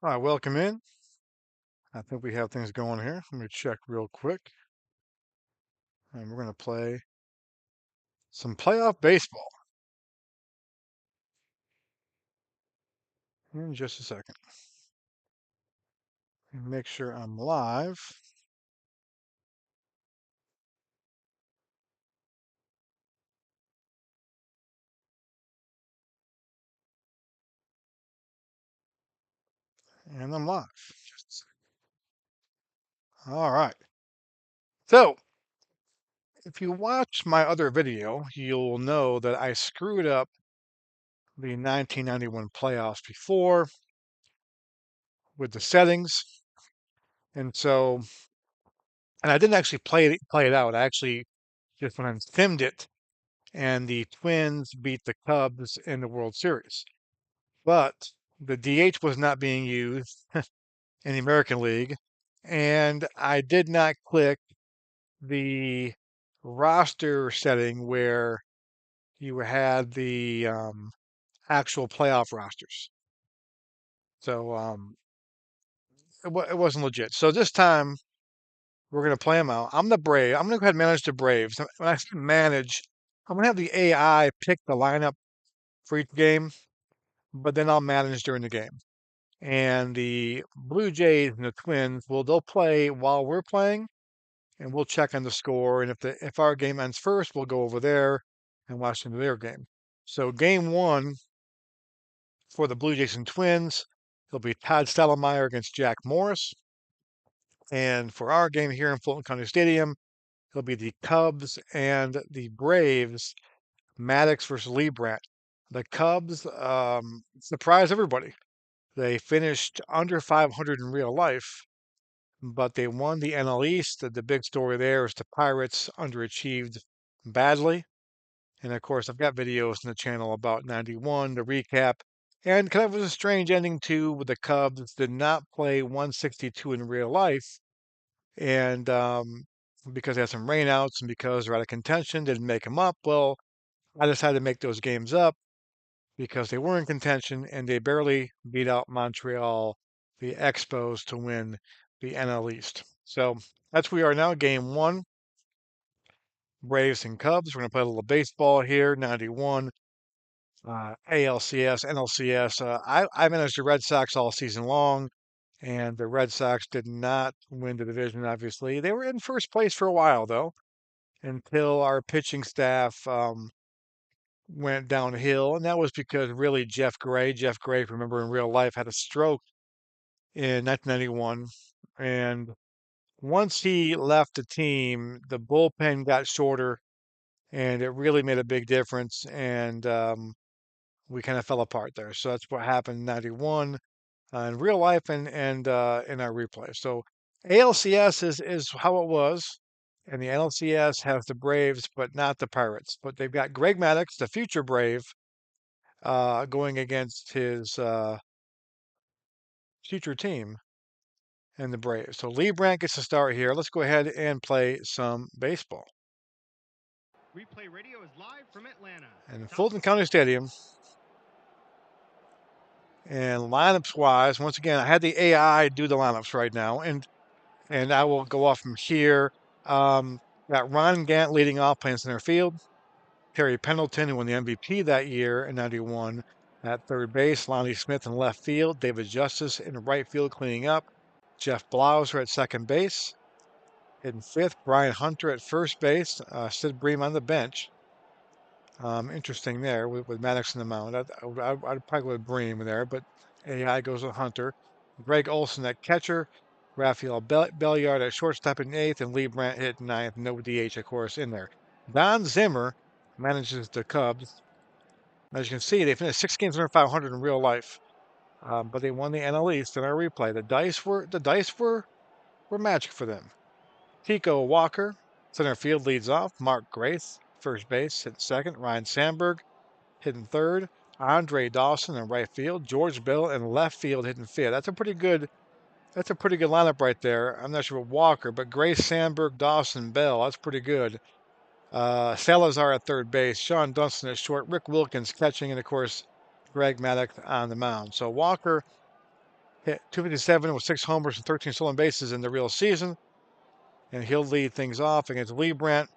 All right, welcome in. I think we have things going here. Let me check real quick. And we're going to play some playoff baseball in just a second. And make sure I'm live. And I'm live. Just a second. All right. So, if you watch my other video, you'll know that I screwed up the 1991 playoffs before with the settings. And I didn't actually play it out. I actually just went and simmed it, and the Twins beat the Cubs in the World Series. But the DH was not being used in the American League, and I did not click the roster setting where you had the actual playoff rosters. So it wasn't legit. So this time we're going to play them out. I'm the Brave. I'm going to go ahead and manage the Braves. When I say manage, I'm going to have the AI pick the lineup for each game, but then I'll manage during the game. And the Blue Jays and the Twins they'll play while we're playing, and we'll check on the score. And if our game ends first, we'll go over there and watch their game. So game one for the Blue Jays and Twins, it'll be Todd Stottlemyre against Jack Morris. And for our game here in Fulton County Stadium, it'll be the Cubs and the Braves, Maddox versus Lee Brandt. The Cubs surprised everybody. They finished under 500 in real life, but they won the NL East. The big story there is the Pirates underachieved badly. And of course, I've got videos on the channel about 91 to recap. And kind of was a strange ending too, with the Cubs did not play 162 in real life. And because they had some rainouts and because they're out of contention, didn't make them up. Well, I decided to make those games up because they were in contention and they barely beat out Montreal, the Expos, to win the NL East. So that's where we are now, game one. Braves and Cubs. We're going to play a little baseball here, 91. ALCS, NLCS. I managed the Red Sox all season long, and the Red Sox did not win the division, obviously. They were in first place for a while, though, until our pitching staff went downhill, and that was because really Jeff Gray, remember in real life, had a stroke in 1991, and once he left the team, the bullpen got shorter, and it really made a big difference, and we kind of fell apart there. So that's what happened in 91 in real life and in our replay. So ALCS is how it was. And the NLCS has the Braves, but not the Pirates. But they've got Greg Maddux, the future Brave, going against his future team and the Braves. So Lee Brandt gets to start here. Let's go ahead and play some baseball. Replay radio is live from Atlanta. And Fulton County Stadium. And lineups wise, once again, I had the AI do the lineups right now, and I will go off from here. Got Ron Gant leading off, playing center field. Terry Pendleton, who won the MVP that year in 91, at third base. Lonnie Smith in left field. David Justice in right field cleaning up. Jeff Blauser at second base. In fifth, Brian Hunter at first base. Sid Bream on the bench. Interesting there with Maddox in the mound. I'd probably go with Bream there, but AI goes with Hunter. Greg Olson at catcher. Rafael Belliard at shortstop in eighth, and Lee Brandt hit ninth. No DH, of course, in there. Don Zimmer manages the Cubs. As you can see, they finished 6 games under 500 in real life, but they won the NL East in our replay. The dice were magic for them. Tico Walker, center field, leads off. Mark Grace, first base, hit second. Ryan Sandberg hitting third. Andre Dawson in right field. George Bell in left field hitting fifth. That's a pretty good lineup right there. I'm not sure about Walker, but Grace, Sandberg, Dawson, Bell. That's pretty good. Salazar at third base. Sean Dunston at short. Rick Wilkins catching, and of course, Greg Maddux on the mound. So Walker hit 257 with 6 homers and 13 stolen bases in the real season. And he'll lead things off against Lee Brandt,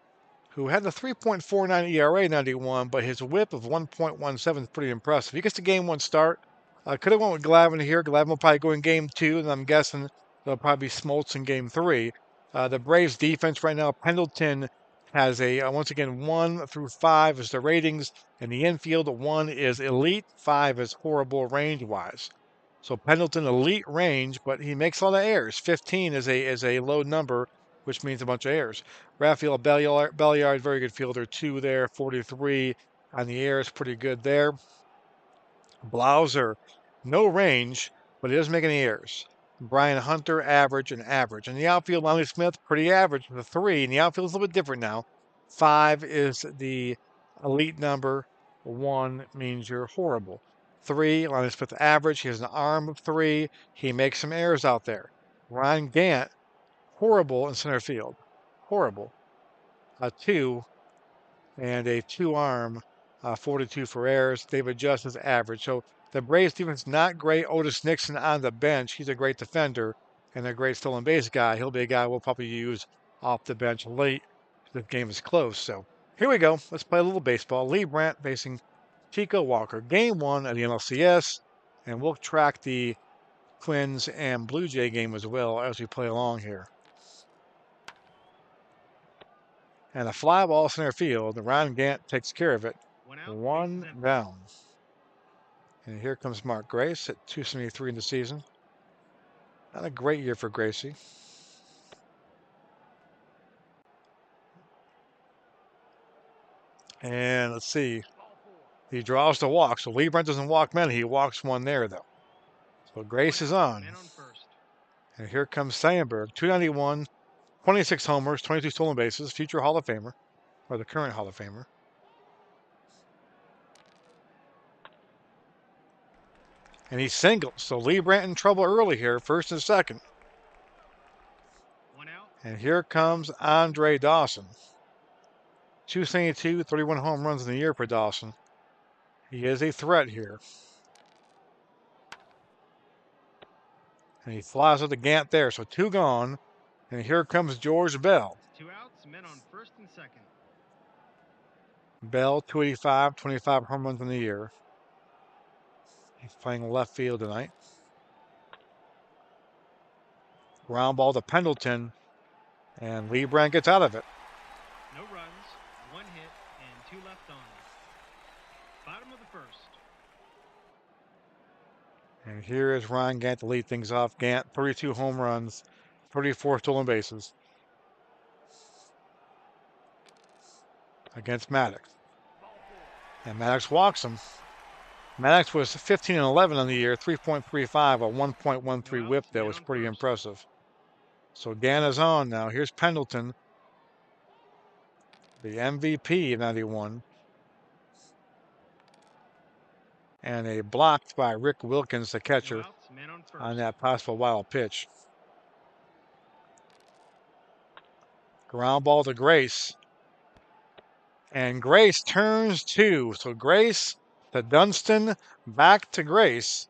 who had a 3.49 ERA in 91, but his whip of 1.17 is pretty impressive. He gets the game 1 start. Could have went with Glavine here. Glavine will probably go in game 2, and I'm guessing there'll probably be Smoltz in game 3. The Braves defense right now, Pendleton has a, once again, 1 through 5 is the ratings. In the infield, 1 is elite, 5 is horrible range-wise. So Pendleton, elite range, but he makes a lot of errors. 15 is a low number, which means a bunch of errors. Rafael Belliard, very good fielder, 2 there, 43 on the air is pretty good there. Blauser, no range, but he doesn't make any errors. Brian Hunter, average and average. In the outfield, Lonnie Smith, pretty average with a 3. And the outfield is a little bit different now. 5 is the elite number. 1 means you're horrible. 3, Lonnie Smith, average. He has an arm of 3. He makes some errors out there. Ryan Gant, horrible in center field. Horrible. A 2 and a 2-arm, 42 for errors. They've adjusted his average. So the Braves defense not great. Otis Nixon on the bench. He's a great defender and a great stolen base guy. He'll be a guy we'll probably use off the bench late. This game is close. So here we go. Let's play a little baseball. Lee Brandt facing Chico Walker. Game 1 of the NLCS. And we'll track the Twins and Blue Jay game as well as we play along here. And a fly ball center field. Ryan Gant takes care of it. 1 down. And here comes Mark Grace at 273 in the season. Not a great year for Gracie. And let's see. He draws the walk. So Lee Brandt doesn't walk many. He walks 1 there, though. So Grace is on. And here comes Sandberg. 291, 26 homers, 22 stolen bases. Future Hall of Famer. Or the current Hall of Famer. And he singles. So Lee Brandt in trouble early here, first and second. And here comes Andre Dawson. 272, 31 home runs in the year for Dawson. He is a threat here. And he flies with the Gant there. So 2 gone. And here comes George Bell. 2 outs, men on first and second. Bell, 285, 25 home runs in the year. He's playing left field tonight. Ground ball to Pendleton. And Lee Brandt gets out of it. No runs, 1 hit, and 2 left on. Bottom of the first. And here is Ryan Gant to lead things off. Gant, 32 home runs, 34 stolen bases against Maddox. And Maddox walks him. Maddox was 15 and 11 on the year, 3.35, a 1.13 whip that was pretty impressive. So Gant is on now. Here's Pendleton, the MVP of 91. And a blocked by Rick Wilkins, the catcher, on that possible wild pitch. Ground ball to Grace. And Grace turns 2. So Grace to Dunston, back to Grace.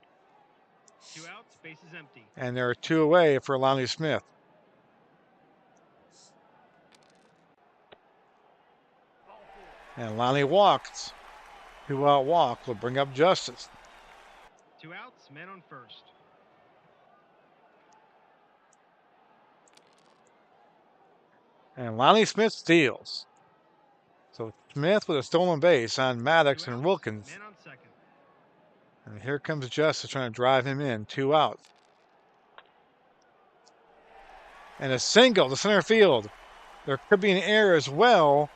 2 outs, bases empty. And there are 2 away for Lonnie Smith. And Lonnie walks. 2-out walk will bring up Justice. 2 outs, men on first. And Lonnie Smith steals. So Smith with a stolen base on Maddox and Wilkins. Men on second. And here comes Justice trying to drive him in. 2 outs. And a single to center field. There could be an error as well.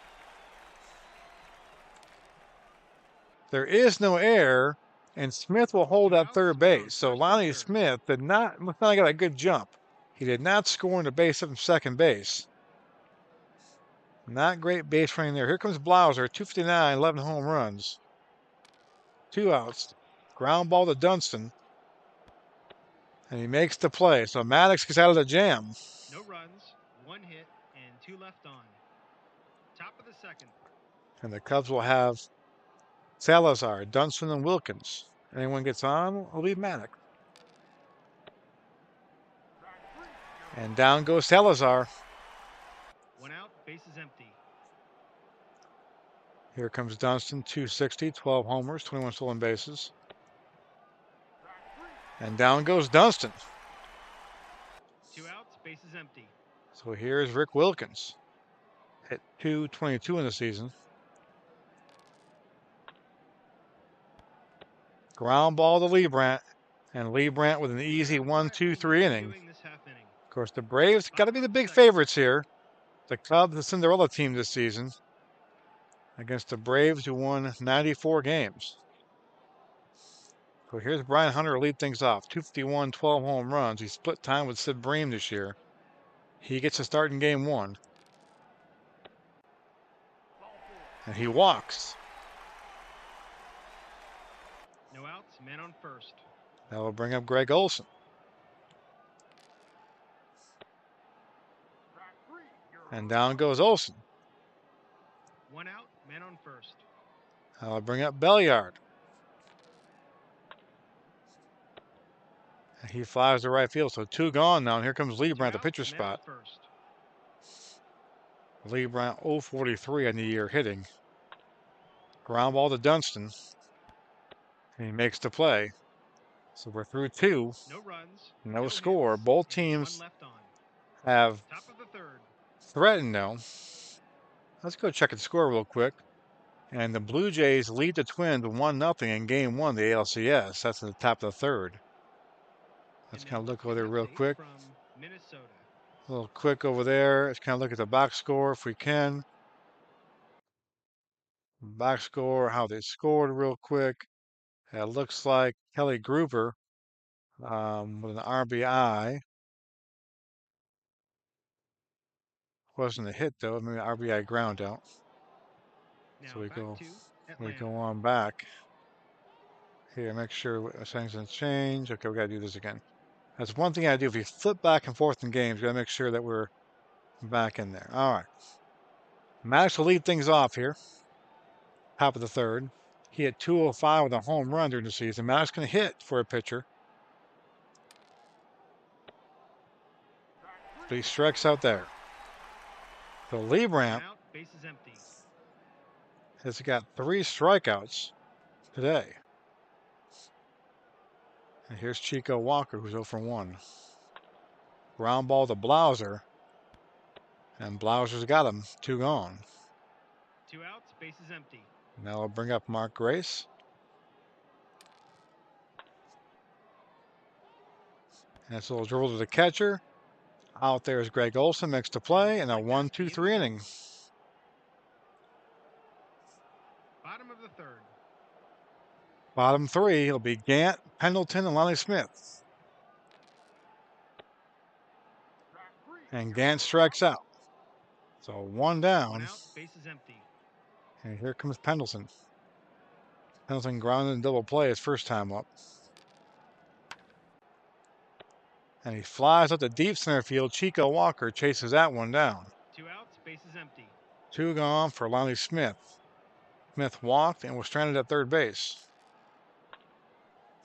There is no error, and Smith will hold at third base. So Lonnie Smith must not get a good jump. He did not score in the base of second base. Not great base running there. Here comes Blauser, 259, 11 home runs. 2 outs. Ground ball to Dunston. And he makes the play. So Maddox gets out of the jam. No runs, 1 hit, and 2 left on. Top of the second. And the Cubs will have Salazar, Dunston, and Wilkins. Anyone gets on, will be Maddox. And down goes Salazar. 1 out, bases empty. Here comes Dunston, 260, 12 homers, 21 stolen bases. And down goes Dunston. 2 outs, bases empty. So here's Rick Wilkins. Hit 222 in the season. Ground ball to Leibrandt. And Leibrandt with an easy 1-2-3 inning. Of course, the Braves got to be the big favorites here. The Cubs, the Cinderella team this season, against the Braves, who won 94 games. So here's Brian Hunter to lead things off. 251, 12 home runs. He split time with Sid Bream this year. He gets a start in game 1. And he walks. No outs, man on first. That will bring up Greg Olson. And down goes Olson. 1 out, man on first. That will bring up Belliard. And he flies to right field, so 2 gone now. And here comes Leibrandt, the pitcher spot. Leibrandt 0-43 on the year hitting. Ground ball to Dunston. And he makes the play. So we're through 2. No runs, no score. Both teams have top of the third. threatened now. Let's go check the score real quick. And the Blue Jays lead the Twins 1-0 in game 1 of the ALCS. That's at the top of the third. Let's kind of look over there real quick. A little quick over there. Let's kind of look at the box score if we can. Box score, how they scored real quick. It looks like Kelly Gruber with an RBI. Wasn't a hit though. I mean, RBI ground out. So we go on back. Here, make sure settings didn't change. Okay, we gotta do this again. That's one thing I do. If you flip back and forth in games, you gotta make sure that we're back in there. All right. Maddox will lead things off here. Top of the third. He hit 205 with a home run during the season. Maddox can hit for a pitcher. But he strikes out there. So Leibrandt has got 3 strikeouts today. And here's Chico Walker, who's 0 for 1. Ground ball to Blauser. And Blauser's got him. 2 gone. 2 outs, bases empty. Now I'll bring up Mark Grace. And it's a little dribble to the catcher. Out there is Greg Olson, makes the play, and a 1-2-3 inning. Bottom of the third. Bottom 3, it'll be Gant, Pendleton, and Lonnie Smith. And Gant strikes out. So 1 down. 1 out, bases empty. And here comes Pendleton. Pendleton grounded in double play his first time up. And he flies up the deep center field. Chico Walker chases that one down. 2 outs, bases empty. 2 gone for Lonnie Smith. Smith walked and was stranded at third base.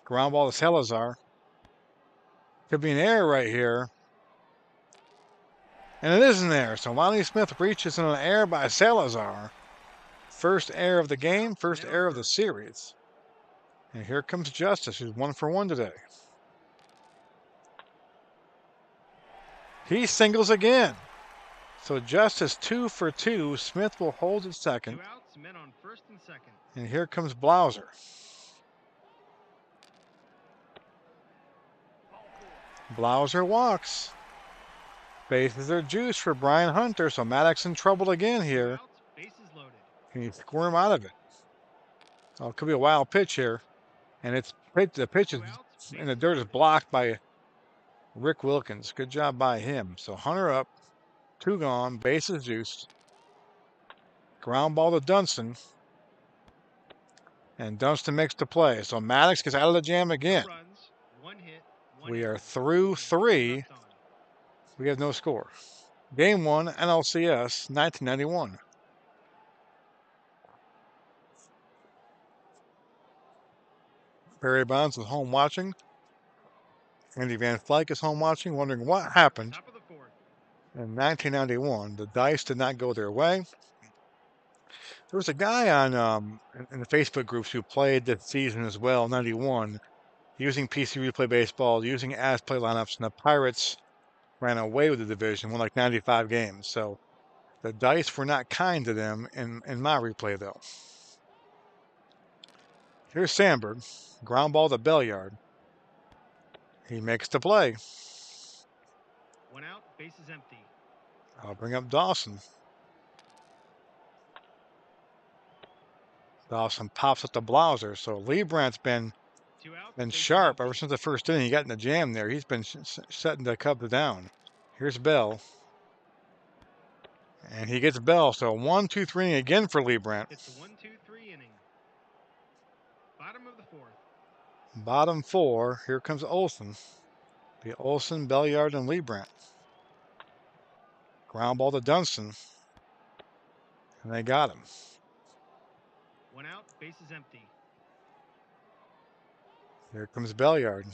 Ground ball to Salazar. Could be an error right here. And it isn't there. So Lonnie Smith reaches in an error by Salazar. First error of the game, first error of the series. And here comes Justice, who's 1 for 1 today. He singles again. So Justice 2 for 2. Smith will hold at second. 2 outs, men on first and second. And here comes Blauser. Blauser walks. Bases are juiced for Brian Hunter, so Maddox in trouble again here. 2 outs, bases loaded. Can he squirm out of it? Oh, it could be a wild pitch here. And the pitch is in the dirt is blocked by Rick Wilkins. Good job by him. So Hunter up, 2 gone, bases juiced. Ground ball to Dunston. And Dunston makes the play. So Maddox gets out of the jam again. 2 runs, 1 hit, 1 We error, are through 3. left on. We have no score. Game 1, NLCS, 1991. Barry Bonds is home watching. Andy Van Flyke is home watching, wondering what happened Top of the in 1991. The dice did not go their way. There was a guy on in the Facebook groups who played this season as well, 91, using PC Replay Baseball, using as play lineups, and the Pirates ran away with the division, won like 95 games. So the dice were not kind to them in my replay, though. Here's Sandberg, ground ball to Belliard. He makes the play. 1 out, bases empty. I'll bring up Dawson. Dawson pops up the Blauser. So Liebrandt's been 2 outs, been bases sharp empty. ever since the first inning. He got in the jam there. He's been setting the Cubs down. Here's Bell. And he gets Bell. So 1-2-3 again for Liebrandt. It's a 1-2-3 inning. Bottom of the 4th. Bottom 4. Here comes Olson. The Olson, Belliard, and Liebrandt. Ground ball to Dunston. And they got him. 1 out, bases empty. Here comes Belliard.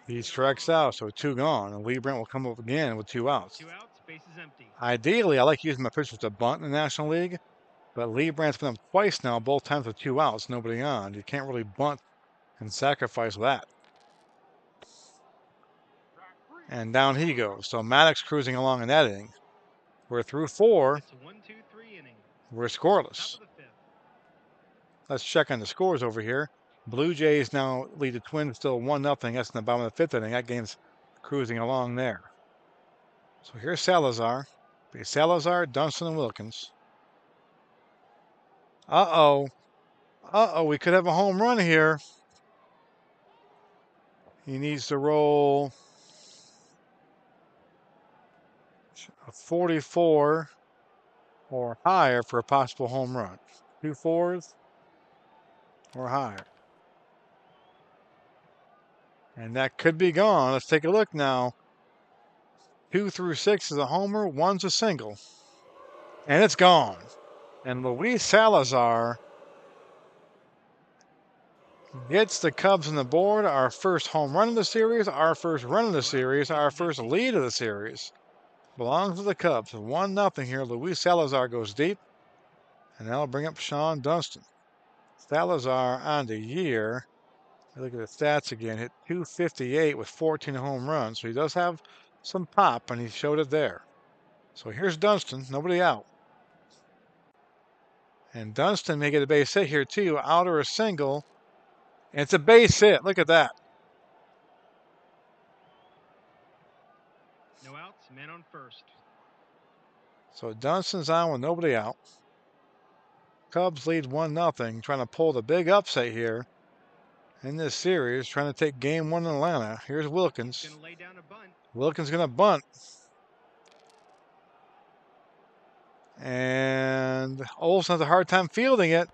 He strikes out, so 2 gone. And Liebrandt will come up again with 2 outs. 2 outs, bases empty. Ideally, I like using my pitchers to bunt in the National League, but Liebrandt's been up twice now, both times with 2 outs, nobody on. You can't really bunt and sacrifice that. And down he goes. So Maddox cruising along in that inning. We're through 4. It's a 1-2-3 inning. We're scoreless. Top of the 5th. Let's check on the scores over here. Blue Jays now lead the Twins still 1-0. That's in the bottom of the 5th inning. That game's cruising along there. So here's Salazar. Be Salazar, Dunston, and Wilkins. Uh-oh. Uh-oh, we could have a home run here. He needs to roll a 44 or higher for a possible home run. 2 4s or higher. And that could be gone. Let's take a look now. 2 through 6 is a homer, 1's a single. And it's gone. And Luis Salazar gets the Cubs on the board. Our first home run of the series, our first run of the series, our first lead of the series. Belongs to the Cubs. 1-0 here. Luis Salazar goes deep. And that'll bring up Sean Dunston. Salazar on the year. Look at the stats again. Hit .258 with 14 home runs. So he does have some pop, and he showed it there. So here's Dunston. Nobody out. And Dunston may get a base hit here too. Out or a single. And it's a base hit. Look at that. No outs, man on first. So Dunston's on with nobody out. Cubs lead 1-0. Trying to pull the big upset here in this series. Trying to take game 1 in Atlanta. Here's Wilkins. Gonna lay down a bunt. Wilkins going to bunt. And Olson has a hard time fielding it.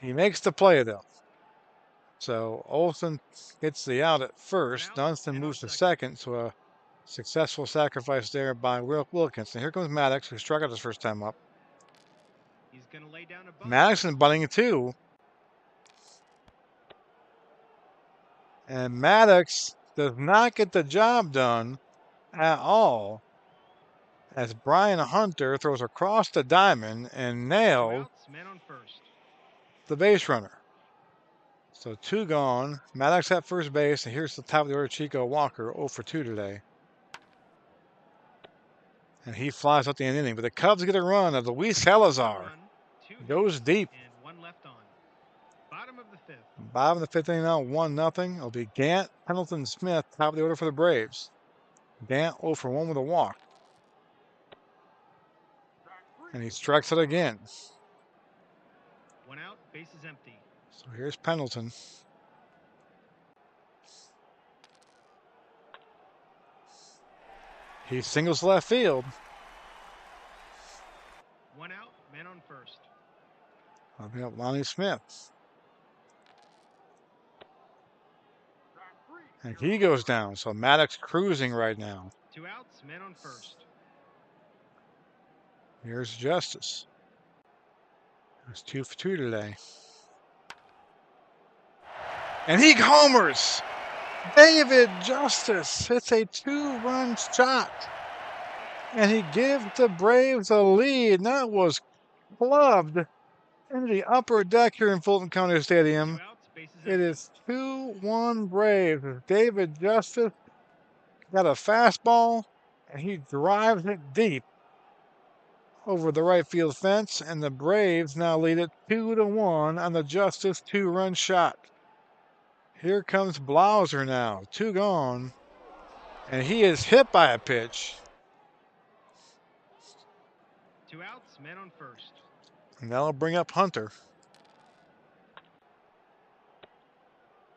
He makes the play, though. So Olson gets the out at first. Dunston moves to second. So a successful sacrifice there by Wilkins. And here comes Maddox, who struck out his first time up. He's gonna lay down a bunt. Maddox is bunting it too. And Maddox does not get the job done at all, as Brian Hunter throws across the diamond and nailed Man on first. the base runner. So 2 gone. Maddox at first base, and here's the top of the order, Chico Walker, 0 for 2 today. And he flies out the inning. But the Cubs get a run of Luis Salazar. Goes deep. And 1 left on. Bottom of the 5th. Bottom of the 5th inning now, 1-0. It'll be Gant, Pendleton, Smith, top of the order for the Braves. Gant 0 for 1 with a walk. And he strikes it again. 1 out, base is empty. So here's Pendleton. He singles left field. 1 out, man on first. I'll bring up Lonnie Smith. And he goes down. So Maddox cruising right now. 2 outs, man on first. Here's Justice. It's 2 for 2 today. And he homers! David Justice hits a 2-run shot, and he gives the Braves a lead. And that was clubbed into the upper deck here in Fulton County Stadium. Two outs, bases It empty. is 2-1 Braves. David Justice got a fastball, and he drives it deep over the right field fence, and the Braves now lead it 2-1 on the Justice 2-run shot. Here comes Blauser now, 2 gone, and he is hit by a pitch. 2 outs, men on first. And that'll bring up Hunter.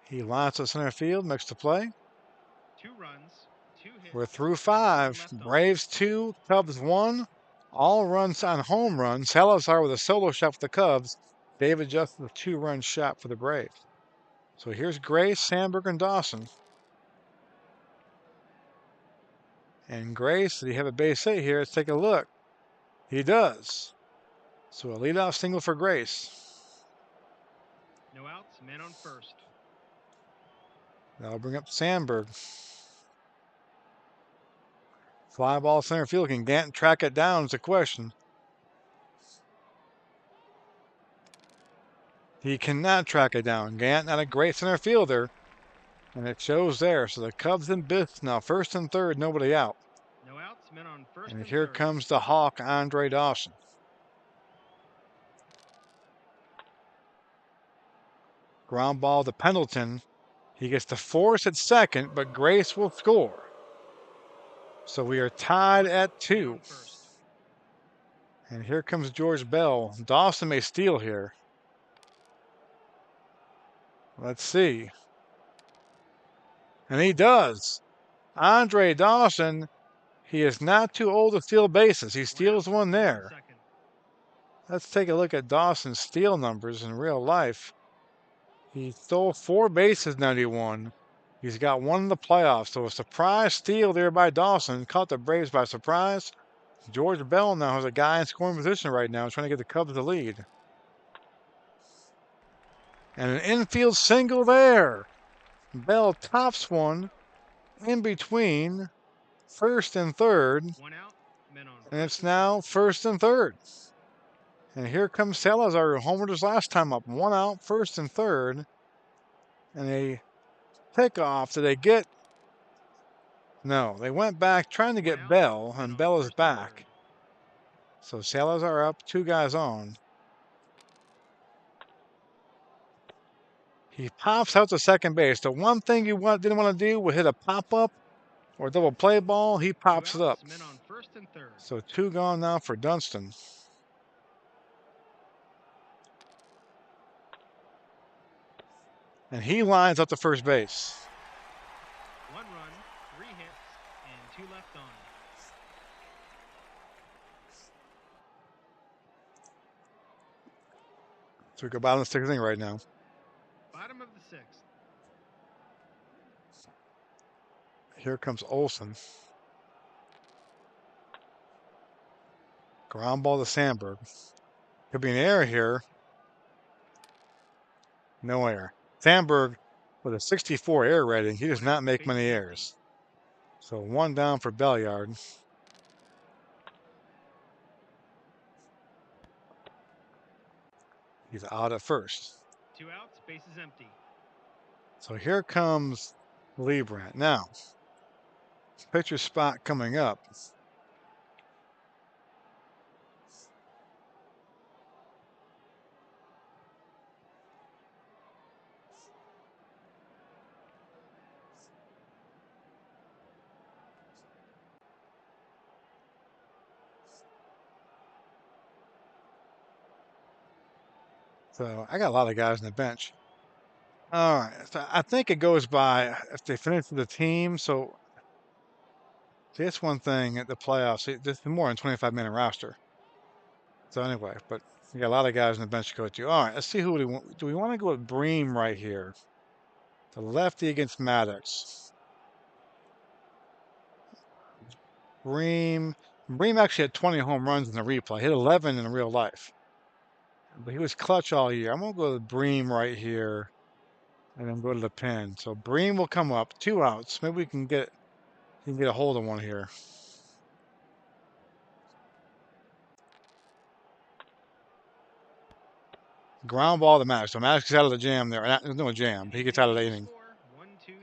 He lines to center field, makes the play. 2 runs, 2 hits. We're through and 5. 1 left on. Braves 2, Cubs 1. All runs on home runs. Salazar with a solo shot for the Cubs. David Justice with a 2-run shot for the Braves. So here's Grace, Sandberg, and Dawson. And Grace, did he have a base hit here? Let's take a look. He does. So a leadoff single for Grace. No outs, men on first. That'll bring up Sandberg. Fly ball center field. Can Gant track it down is the question. He cannot track it down. Gant, not a great center fielder. And it shows there. So the Cubs in business now. First and third, nobody out. No outs, men on first And and here third. comes the Hawk, Andre Dawson. Ground ball to Pendleton. He gets to force at second, but Grace will score. So we are tied at 2. And here comes George Bell. Dawson may steal here. Let's see. And he does. Andre Dawson, he is not too old to steal bases. He steals one there. Let's take a look at Dawson's steal numbers in real life. He stole 4 bases, 91. He's got 1 in the playoffs. So a surprise steal there by Dawson. Caught the Braves by surprise. George Bell now has a guy in scoring position right now, trying to get the Cubs the lead. And an infield single there. Bell tops one in between first and third. 1 out, men on And it's now first and third. And here comes Salazar, who homered his last time up. 1 out, first and third. And a pickoff. Did they get? No, they went back trying to get Bell, and Bell is back. So Salazar up, 2 guys on. He pops out to second base. The one thing you didn't want to do was hit a pop-up or double play ball. He pops it up. Men on first and third. So 2 gone now for Dunston. And he lines up to first base. 1 run, 3 hits, and 2 left on. So we go bottom of the 6th inning right now. Bottom of the 6th. Here comes Olsen. Ground ball to Sandberg. Could be an error here. No error. Sandberg with a 64 error rating. He does not make many errors. So 1 down for Belliard. He's out at first. 2 outs, bases empty. So here comes Liebrandt. Now, pitcher spot coming up. So I got a lot of guys on the bench. All right. So I think it goes by if they finish with the team. So see, that's one thing at the playoffs. This is more than 25-minute roster. So anyway, but you got a lot of guys on the bench to go to. All right, let's see who do we want to go with Bream right here? The lefty against Maddox. Bream actually had 20 home runs in the replay. He hit 11 in real life. But he was clutch all year. I'm going to go with Bream right here. and then go to the pen. So Bream will come up, 2 outs. Maybe we can get a hold of one here. Ground ball to Maddox. So Maddox gets out of the jam there. There's no jam. He gets out of the inning. Score 1-2-3.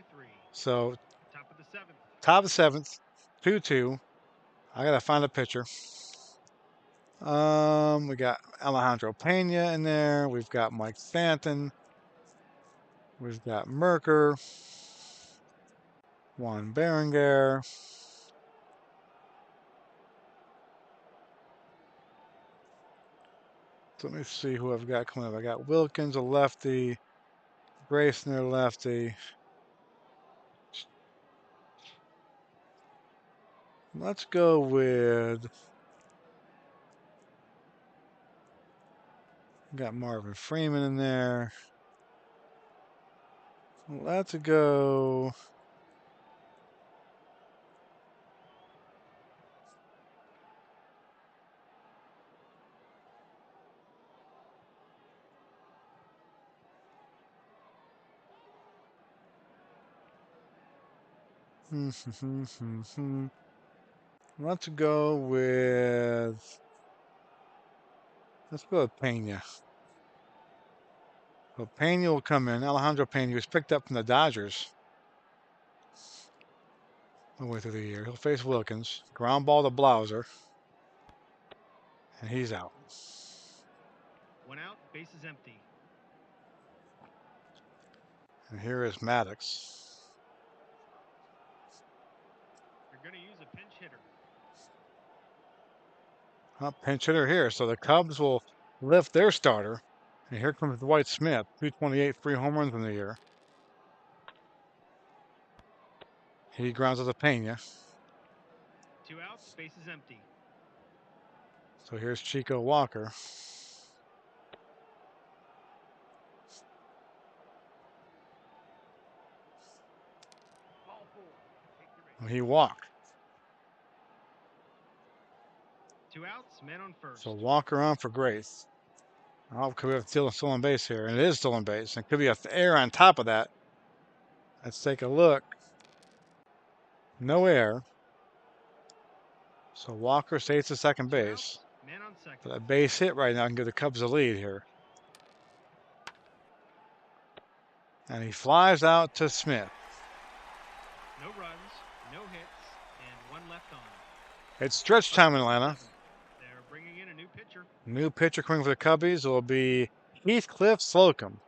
So Top of the seventh. top of the seventh, 2-2. I gotta find a pitcher. We got Alejandro Pena in there. We've got Mike Stanton. We've got Merker. Juan Berenguer. So let me see who I've got coming up. I got Wilkins, a lefty. Grayson, a lefty. Let's go with. Got Marvin Freeman in there. Let's go. Let's go with. Let's go with Pena. So Pena will come in. Alejandro Pena was picked up from the Dodgers midway through the year. He'll face Wilkins. Ground ball to Blauser. And he's out. 1 out, bases empty. And here is Maddox. You're going to use a pinch hitter. Pinch hitter here. So the Cubs will lift their starter. And here comes Dwight Smith, 228, 3 home runs in the year. He grounds out to Pena. 2 outs, bases empty. So here's Chico Walker. Ball 4. He walked. 2 outs, man on first. So Walker on for Grace. Oh, could we have still on base here? And it is still on base. And it could be a air on top of that. Let's take a look. No air. So Walker stays to second base. Man on second. But a base hit right now can give the Cubs a lead here. And he flies out to Smith. No runs, no hits, and 1 left on. It's stretch time in Atlanta. They're bringing in a new pitcher. New pitcher coming for the Cubbies will be Heathcliff Slocum.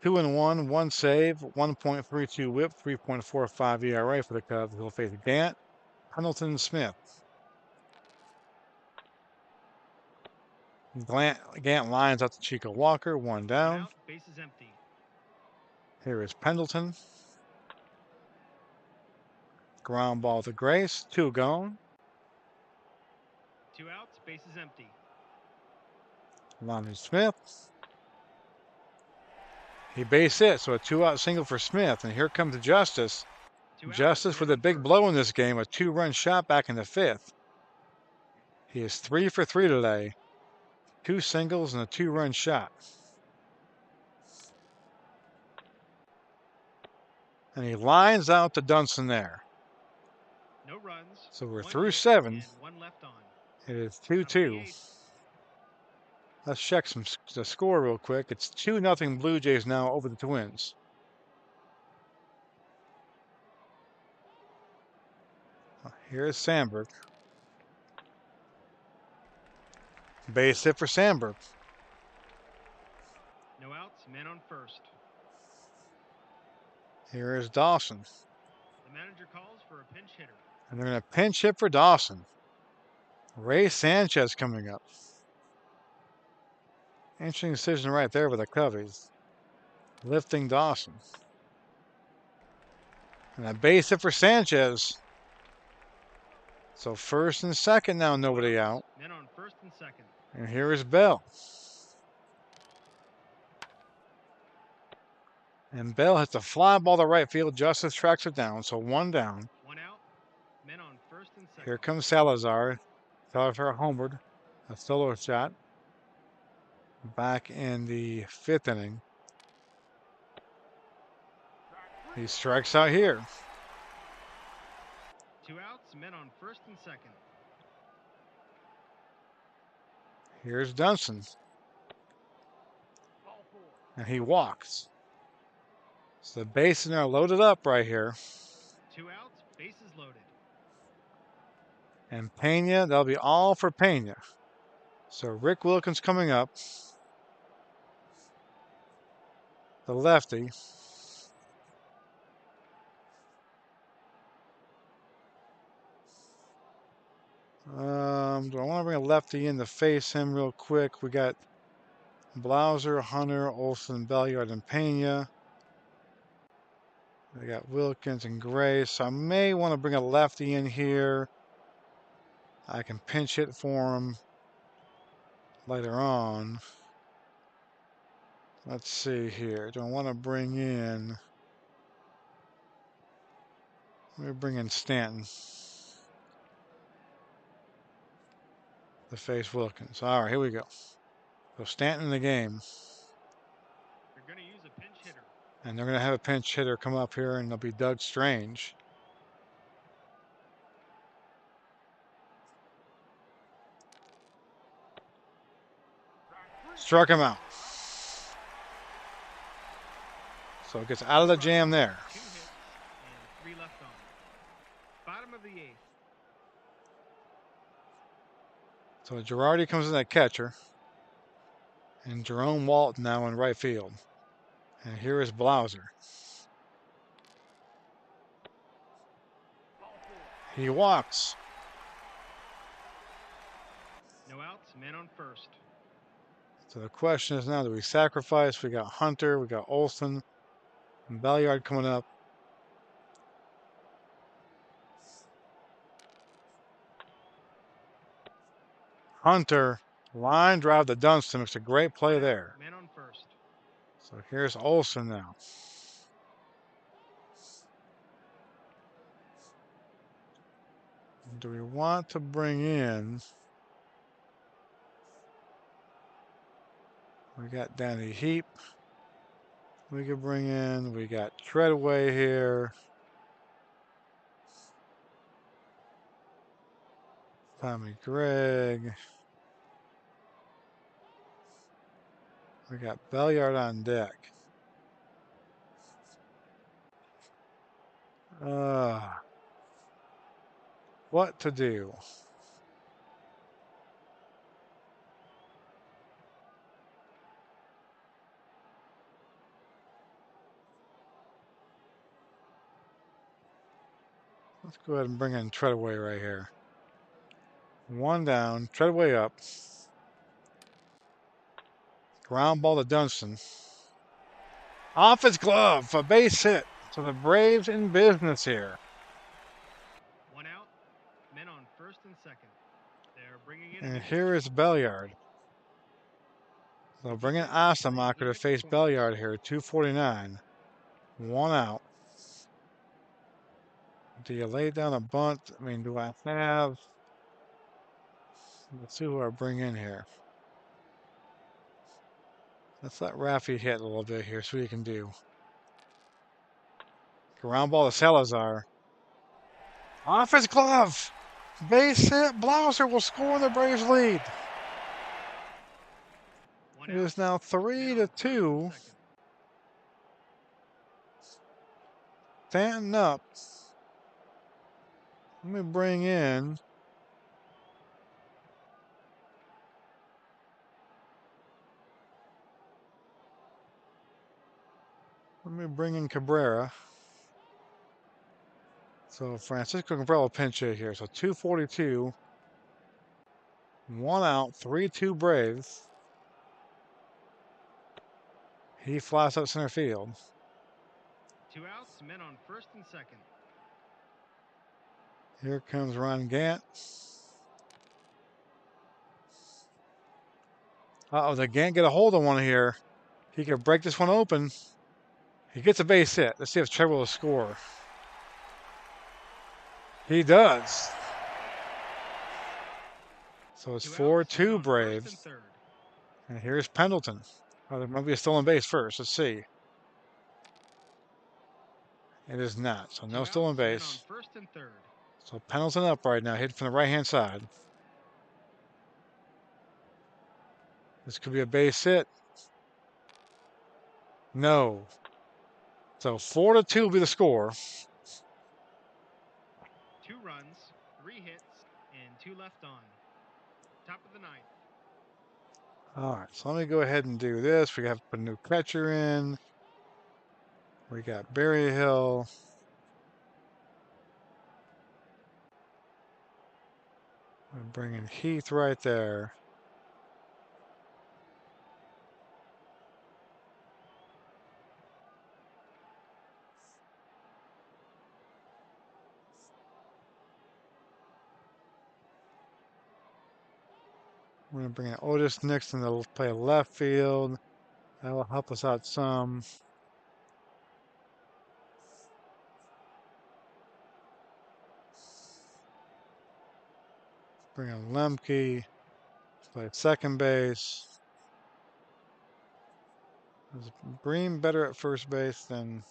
2-1, 1 save, 1.32 whip, 3.45 ERA for the Cubs. He'll face Gant, Pendleton, Smith. Gant lines out to Chico Walker, 1 down. Out, base is empty. Here is Pendleton. Ground ball to Grace, 2 gone. 2 outs, base is empty. Lonnie Smith. He base hit, so a 2-out single for Smith. And here comes Justice. Justice with a big blow in this game, a 2-run shot back in the 5th. He is 3 for 3 today. 2 singles and a 2-run shot. And he lines out to Dunson there. No runs. So we're through 7. 1 left on. It is 2-2. Let's check the score real quick. It's 2-0 Blue Jays now over the Twins. Here's Sandberg. Base hit for Sandberg. No outs, man on first. Here is Dawson. The manager calls for a pinch hitter. And they're going to pinch hit for Dawson. Ray Sanchez coming up. Interesting decision right there with the Cubbies. Lifting Dawson. And a base hit for Sanchez. So first and second now, nobody out. Men on first and second. And here is Bell. And Bell hits a fly ball to right field. Justice tracks it down, so 1 down. 1 out. Men on first and second. Here comes Salazar. Salazar homeward. A solo shot. Back in the 5th inning. He strikes out here. 2 outs, men on first and second. Here's Dunston. And he walks. So the bases are loaded up right here. 2 outs, bases loaded. And Pena, that'll be all for Pena. So Rick Wilkins coming up. The lefty. Do I want to bring a lefty in to face him real quick? We got Blauser, Hunter, Olson, Belliard, and Pena. We got Wilkins and Gray. So I may want to bring a lefty in here. I can pinch hit for him later on. Let's see here. Do I want to bring in... Let me bring in Stanton to face Wilkins. All right, here we go. So Stanton in the game. They're going to use a pinch hitter. And they're going to have a pinch hitter come up here, and it'll be Doug Strange. Struck him out. So it gets out of the jam there. 2 hits and 3 left on. Bottom of the 8th. So Girardi comes in at catcher. And Jerome Walton now in right field. And here is Blauser. He walks. No outs, men on first. So the question is now, do we sacrifice? We got Hunter, we got Olson, and Belliard coming up. Hunter, line drive to Dunston. Makes a great play there. Men on first. So here's Olson now. Do we want to bring in... We got Danny Heap. We could bring in. We got Treadway here. Tommy Gregg. We got Belliard on deck. What to do? Let's go ahead and bring in Treadway right here. One down, Treadway up. Ground ball to Dunston. Off his glove, a base hit. So the Braves in business here. 1 out, men on first and second. They're bringing in. And here is Belliard. So bring in Asamacher to face Belliard here. 249. 1 out. Do you lay down a bunt? I mean, do I have... Let's see who I bring in here. Let's let Raffy hit a little bit here, see what he can do. Ground ball to Salazar. Off his glove. Base hit. Blauser will score the Braves lead. It is now 3-2. Stanton up. Let me bring in... Let me bring in Cabrera. So Francisco Cabrera will pinch hit here. So 242. 1 out. 3-2 Braves. He flies up center field. 2 outs, men on first and second. Here comes Ron Gant. Uh-oh, the Gant get a hold of one here. He could break this one open. He gets a base hit. Let's see if Trevor will score. He does. So it's 4-2 Braves. And here's Pendleton. Oh, there might be a stolen base first. Let's see. It is not. So no Two stolen outs, men on base. first and third. So Pendleton up right now, hit from the right-hand side. This could be a base hit. No. So 4-2 will be the score. 2 runs, 3 hits, and 2 left on. Top of the ninth. All right, so let me go ahead and do this. We have to put a new catcher in. We got Berryhill. We're bringing Heath right there. We're going to bring in Otis Nixon to play left field. That will help us out some. Bring in Lemke to play second base. Is Bream better at first base than...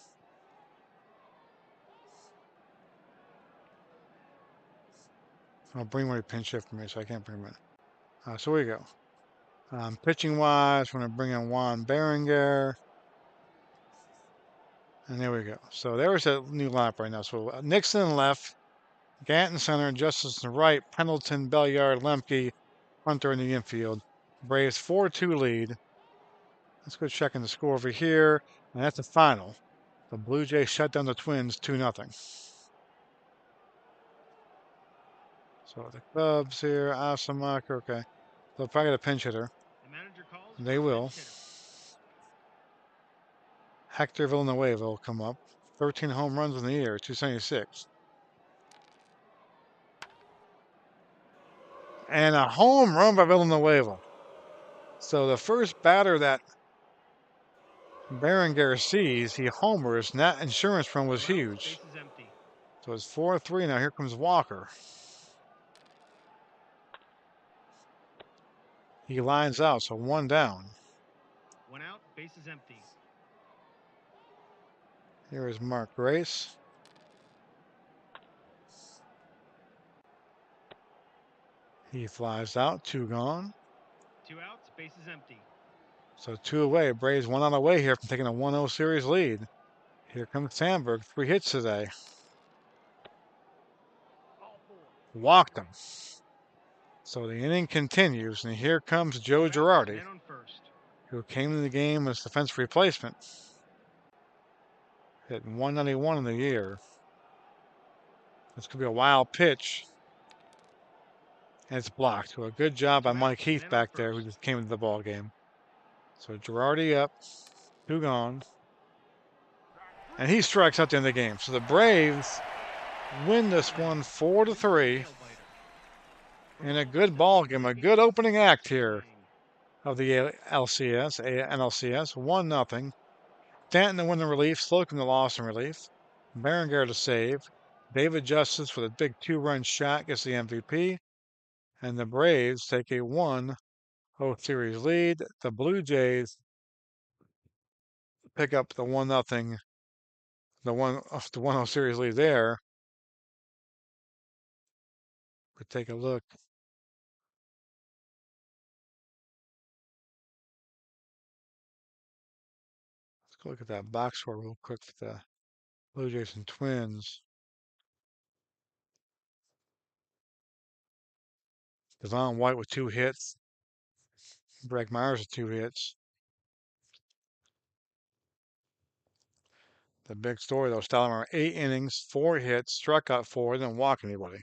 Oh, Bream already pinch hit for me, so I can't bring him in. So here we go. Pitching wise, we're going to bring in Juan Berenger. And there we go. So there's a new lineup right now. So Nixon left, Ganton center, Justice in the right, Pendleton, Belliard, Lemke, Hunter in the infield. Braves 4-2 lead. Let's go checking the score over here. And that's the final. The Blue Jays shut down the Twins 2-0. So the Cubs here, Asamaker, okay. They'll probably get a pinch hitter. The manager calls They for a will. pinch hitter. Hector Villanueva will come up. 13 home runs in the year, 276. And a home run by Villanueva. So the first batter that Berenger sees, he homers, and that insurance run was 2 outs, huge. bases empty. So it's 4-3 now. Here comes Walker. He lines out, so one down. 1 out, bases empty. Here is Mark Grace. He flies out, 2 gone. 2 outs, bases empty. So 2 away. Braves 1 out away here from taking a 1-0 series lead. Here comes Sandberg, 3 hits today. Walked him. So the inning continues, and here comes Joe 2 outs, Girardi, man on first. who came to the game as defensive replacement. Hit 191 in the year. This could be a wild pitch. And it's blocked. So a good job by 2 Mike outs, Heath man on back there, who first. just came into the ball game. So Girardi up, 2 gone. And he strikes out the end of the game. So the Braves win this one 4-3 in a good ball game, a good opening act here of the ALCS, NLCS, 1-0. Stanton to win the relief, Slocum the loss in relief, Berenger to save, David Justice with a big 2-run shot gets the MVP, and the Braves take a 1-0 series lead. The Blue Jays pick up the 1-0, the 1-0 series lead there. We take a look. Let's go look at that box score real quick for the Blue Jays and Twins. Devon White with 2 hits. Brett Myers with 2 hits. The big story, though, Stoudemire, 8 innings, 4 hits, struck out 4, didn't walk anybody.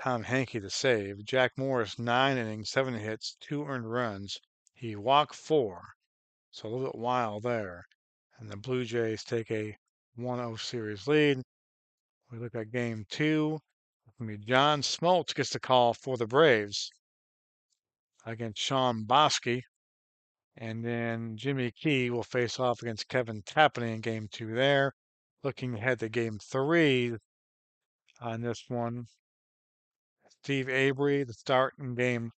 Tom Hankey to save. Jack Morris, 9 innings, 7 hits, 2 earned runs. He walked 4, so a little bit wild there. And the Blue Jays take a 1-0 series lead. We look at game 2. John Smoltz gets the call for the Braves against Sean Bosky. And then Jimmy Key will face off against Kevin Tapani in game 2 there. Looking ahead to game 3 on this one. Steve Avery, the start in game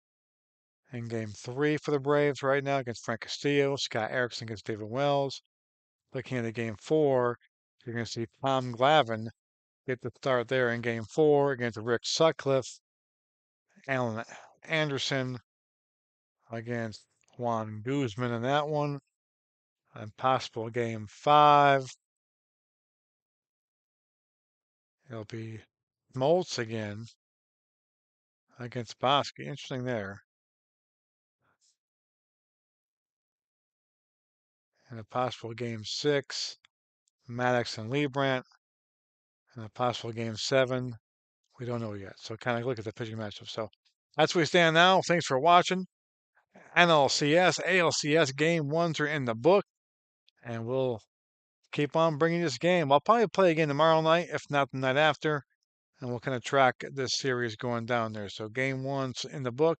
3 for the Braves right now against Frank Castillo. Scott Erickson against David Wells. Looking at the game 4, You're going to see Tom Glavine get the start there in game 4 against Rick Sutcliffe. Alan Anderson against Juan Guzman in that one. And possible game 5. It'll be Smoltz again against Bosky. Interesting there. And a possible game 6, Maddox and Liebrandt. And a possible game 7, we don't know yet. So kind of look at the pitching matchup. So that's where we stand now. Thanks for watching. NLCS, ALCS game 1s are in the book. And we'll keep on bringing this game. I'll probably play again tomorrow night, if not the night after. And we'll kind of track this series going down there. So game 1's in the book.